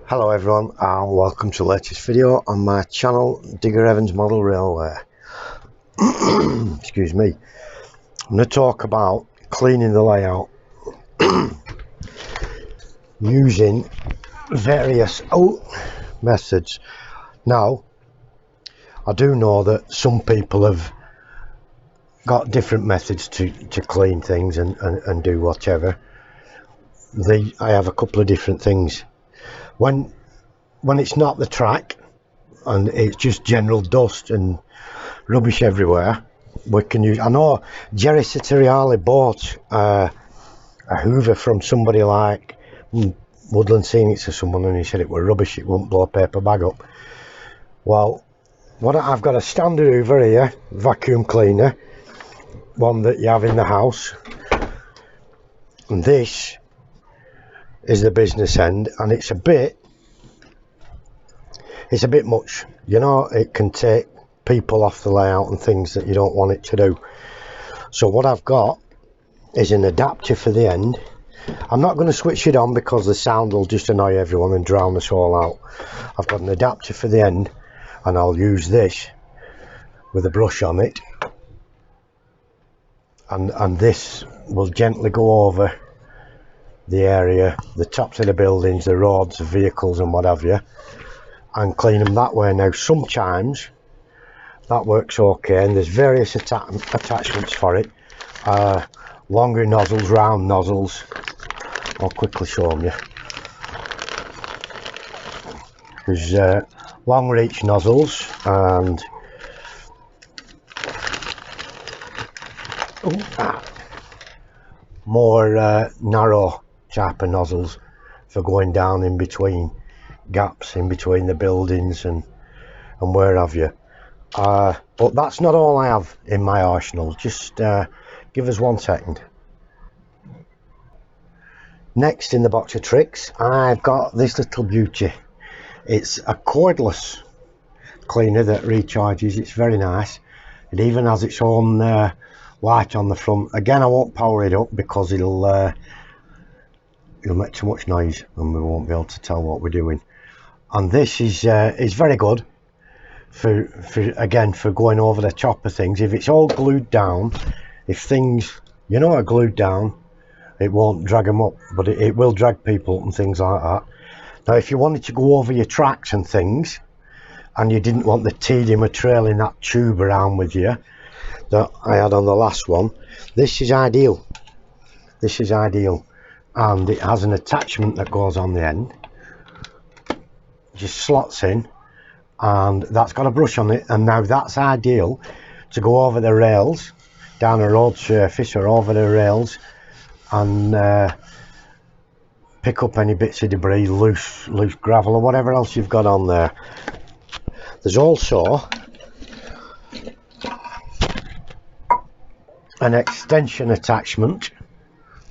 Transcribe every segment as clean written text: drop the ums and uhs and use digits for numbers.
Hello everyone and welcome to the latest video on my channel, Digger Evans Model Railway. Excuse me. I'm going to talk about cleaning the layout using various methods. Now, I do know that some people have got different methods to clean things and do whatever. I have a couple of different things. When it's not the track and it's just general dust and rubbish everywhere, we can use. I know Jerry Citeriali bought a Hoover from somebody like Woodland Scenics or someone, and he said it were rubbish, it wouldn't blow a paper bag up. Well, I've got a standard Hoover here, vacuum cleaner, one that you have in the house, and this is the business end, and it's a bit much, you know. It can take people off the layout and things that you don't want it to do. So what I've got is an adapter for the end. I'm not going to switch it on because the sound will just annoy everyone and drown us all out. I've got an adapter for the end, and I'll use this with a brush on it, and this will gently go over the area, the tops of the buildings, the roads, the vehicles and what have you, and clean them that way. Now sometimes that works okay, and there's various attachments for it. Longer nozzles, round nozzles. I'll quickly show them you. There's long reach nozzles and more narrow type of nozzles for going down in between gaps in between the buildings and where have you. But that's not all I have in my arsenal. Just give us 1 second. Next in the box of tricks, I've got this little beauty. It's a cordless cleaner that recharges. It's very nice. It even has its own light on the front. Again, I won't power it up because it'll make too much noise and we won't be able to tell what we're doing. And this is very good for going over the top of things. If it's all glued down, if things, you know, are glued down, it won't drag them up, but it will drag people up and things like that. Now if you wanted to go over your tracks and things and you didn't want the tedium of trailing that tube around with you that I had on the last one, this is ideal. This is ideal, and it has an attachment that goes on the end, just slots in, and that's got a brush on it. And now that's ideal to go over the rails, down a road surface or over the rails, and pick up any bits of debris, loose gravel or whatever else you've got on there. There's also an extension attachment.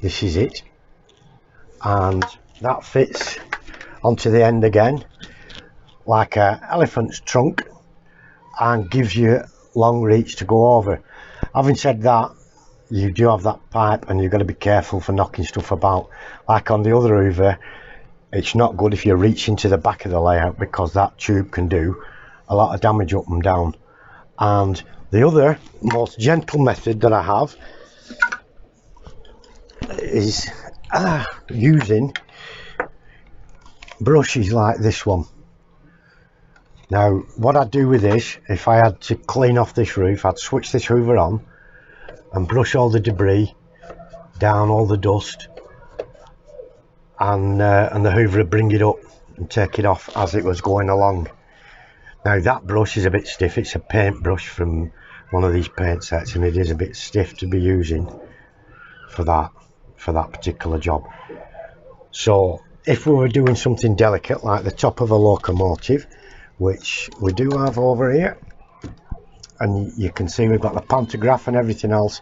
This is it, and that fits onto the end again like a elephant's trunk and gives you long reach to go over. Having said that, you do have that pipe and you've got to be careful for knocking stuff about. Like on the other Hoover, it's not good if you reach into the back of the layout because that tube can do a lot of damage up and down. And the other most gentle method that I have is using brushes like this one. Now what I'd do with this, if I had to clean off this roof, I'd switch this Hoover on and brush all the debris down, all the dust, and the Hoover would bring it up and take it off as it was going along. Now that brush is a bit stiff. It's a paint brush from one of these paint sets, and it is a bit stiff to be using for that particular job. So if we were doing something delicate like the top of a locomotive, which we do have over here, and you can see we've got the pantograph and everything else,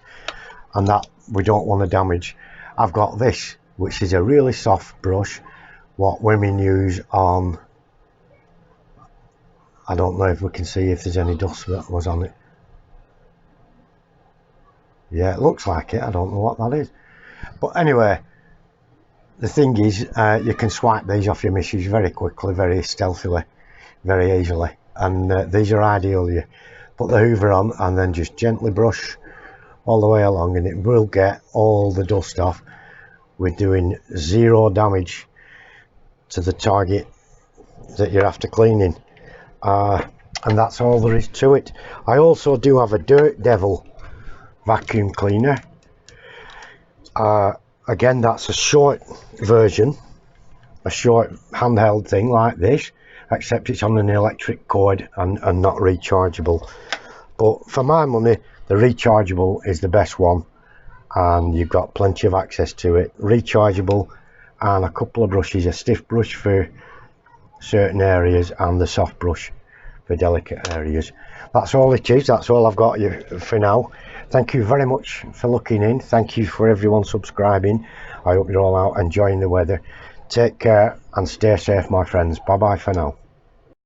and that we don't want to damage, I've got this, which is a really soft brush, what women use on, I don't know if we can see if there's any dust that was on it. Yeah, it looks like it. I don't know what that is, but anyway, the thing is, you can swipe these off your missus very quickly, very stealthily, very easily, and these are ideal. You put the hoover on and then just gently brush all the way along, and it will get all the dust off. We're doing zero damage to the target that you're after cleaning, and that's all there is to it. I also do have a Dirt Devil vacuum cleaner. Again, that's a short version, a short handheld thing like this, except it's on an electric cord and not rechargeable. But for my money, the rechargeable is the best one, and you've got plenty of access to it. Rechargeable, and a couple of brushes, a stiff brush for certain areas and the soft brush for delicate areas. That's all it is. That's all I've got you for now. Thank you very much for looking in. Thank you for everyone subscribing. I hope you're all out enjoying the weather. Take care and stay safe, my friends. Bye bye for now.